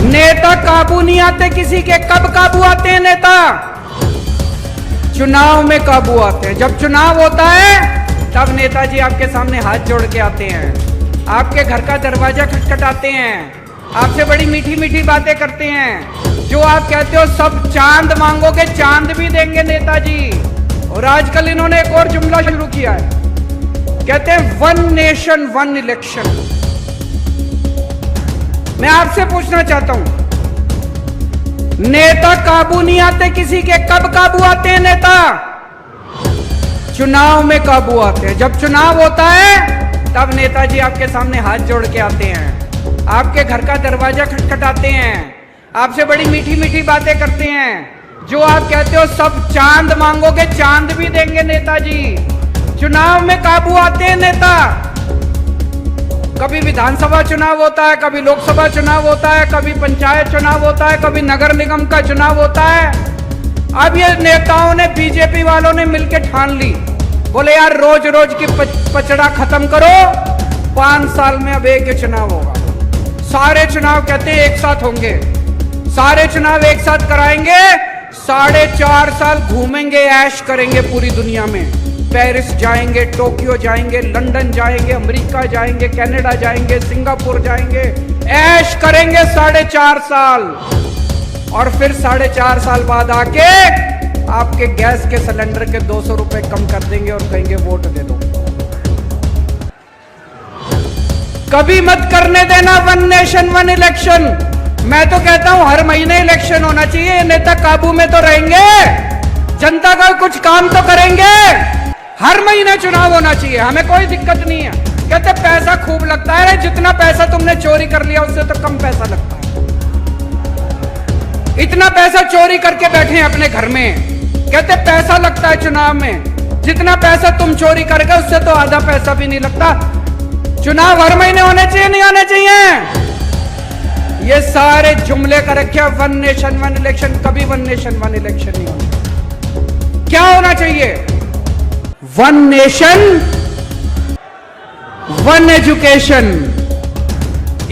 नेता काबू नहीं आते किसी के। कब काबू आते हैं नेता? चुनाव में काबू आते हैं। जब चुनाव होता है तब नेताजी आपके सामने हाथ जोड़ के आते हैं, आपके घर का दरवाजा खटखटाते हैं, आपसे बड़ी मीठी मीठी बातें करते हैं। जो आप कहते हो सब चांद मांगोगे, चांद भी देंगे नेताजी। और आजकल इन्होंने एक और जुमला शुरू किया है, कहते हैं 1 नेशन 1 इलेक्शन। मैं आपसे पूछना चाहता हूं, नेता काबू नहीं आते किसी के। कब काबू आते हैं नेता? चुनाव में काबू आते हैं। जब चुनाव होता है तब नेताजी आपके सामने हाथ जोड़ के आते हैं, आपके घर का दरवाजा खटखटाते हैं, आपसे बड़ी मीठी मीठी बातें करते हैं। जो आप कहते हो सब चांद मांगोगे, चांद भी देंगे नेताजी। चुनाव में काबू आते हैं नेता। कभी विधानसभा चुनाव होता है, कभी लोकसभा चुनाव होता है, कभी पंचायत चुनाव होता है, कभी नगर निगम का चुनाव होता है। अब ये नेताओं ने, बीजेपी वालों ने मिलकर ठान ली, बोले यार रोज रोज की पचड़ा खत्म करो, 5 साल में अब एक चुनाव होगा। सारे चुनाव कहते हैं एक साथ होंगे, सारे चुनाव एक साथ कराएंगे, 4.5 साल घूमेंगे, ऐश करेंगे पूरी दुनिया में। पेरिस जाएंगे, टोक्यो जाएंगे, लंदन जाएंगे, अमेरिका जाएंगे, कनाडा जाएंगे, सिंगापुर जाएंगे, ऐश करेंगे 4.5 साल। और फिर 4.5 साल बाद आके आपके गैस के सिलेंडर के 200 रुपए कम कर देंगे और कहेंगे वोट दे दो। कभी मत करने देना 1 नेशन 1 इलेक्शन। मैं तो कहता हूं हर महीने इलेक्शन होना चाहिए। नेता काबू में तो रहेंगे, जनता का कुछ काम तो करेंगे। हर महीने चुनाव होना चाहिए, हमें कोई दिक्कत नहीं है। कहते पैसा खूब लगता है, जितना पैसा तुमने चोरी कर लिया उससे तो कम पैसा लगता है। इतना पैसा चोरी करके बैठे हैं अपने घर में, कहते पैसा लगता है चुनाव में। जितना पैसा तुम चोरी कर गए उससे तो आधा पैसा भी नहीं लगता। चुनाव हर महीने होने चाहिए, नहीं होने चाहिए? ये सारे जुमले का रखे 1 नेशन 1 इलेक्शन। कभी 1 नेशन 1 इलेक्शन नहीं होना। क्या होना चाहिए? 1 नेशन 1 एजुकेशन,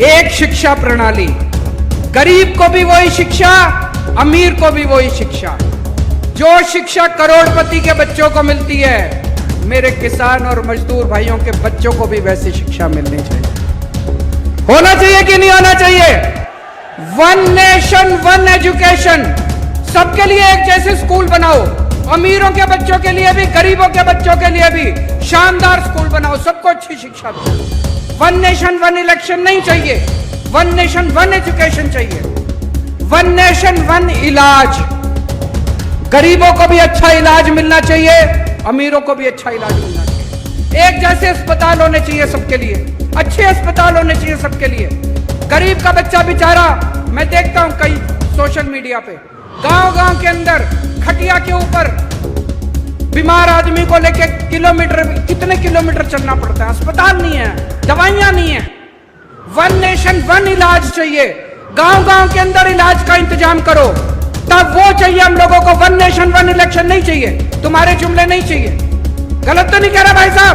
एक शिक्षा प्रणाली। गरीब को भी वही शिक्षा, अमीर को भी वही शिक्षा। जो शिक्षा करोड़पति के बच्चों को मिलती है, मेरे किसान और मजदूर भाइयों के बच्चों को भी वैसी शिक्षा मिलनी चाहिए। होना चाहिए कि नहीं होना चाहिए? 1 नेशन 1 एजुकेशन। सबके लिए एक जैसे स्कूल बनाओ, अमीरों के बच्चों के लिए भी, गरीबों के बच्चों के लिए भी शानदार स्कूल बनाओ, सबको अच्छी शिक्षा दो। 1 नेशन 1 इलेक्शन नहीं चाहिए, 1 नेशन 1 एजुकेशन चाहिए। 1 नेशन 1 इलाज। गरीबों को भी अच्छा इलाज मिलना चाहिए, अमीरों को भी अच्छा इलाज मिलना चाहिए। एक जैसे अस्पताल होने चाहिए सबके लिए, अच्छे अस्पताल होने चाहिए सबके लिए। गरीब का बच्चा बेचारा, मैं देखता हूं कई सोशल मीडिया पे, गांव-गांव के अंदर खटिया के ऊपर बीमार आदमी को लेके कितने किलोमीटर चलना पड़ता है। अस्पताल नहीं है, दवाइयां नहीं है। 1 नेशन 1 इलाज चाहिए। गांव-गांव के अंदर इलाज का इंतजाम करो, तब वो चाहिए हम लोगों को। 1 नेशन 1 इलेक्शन नहीं चाहिए, तुम्हारे जुमले नहीं चाहिए। गलत तो नहीं कह रहा भाई साहब?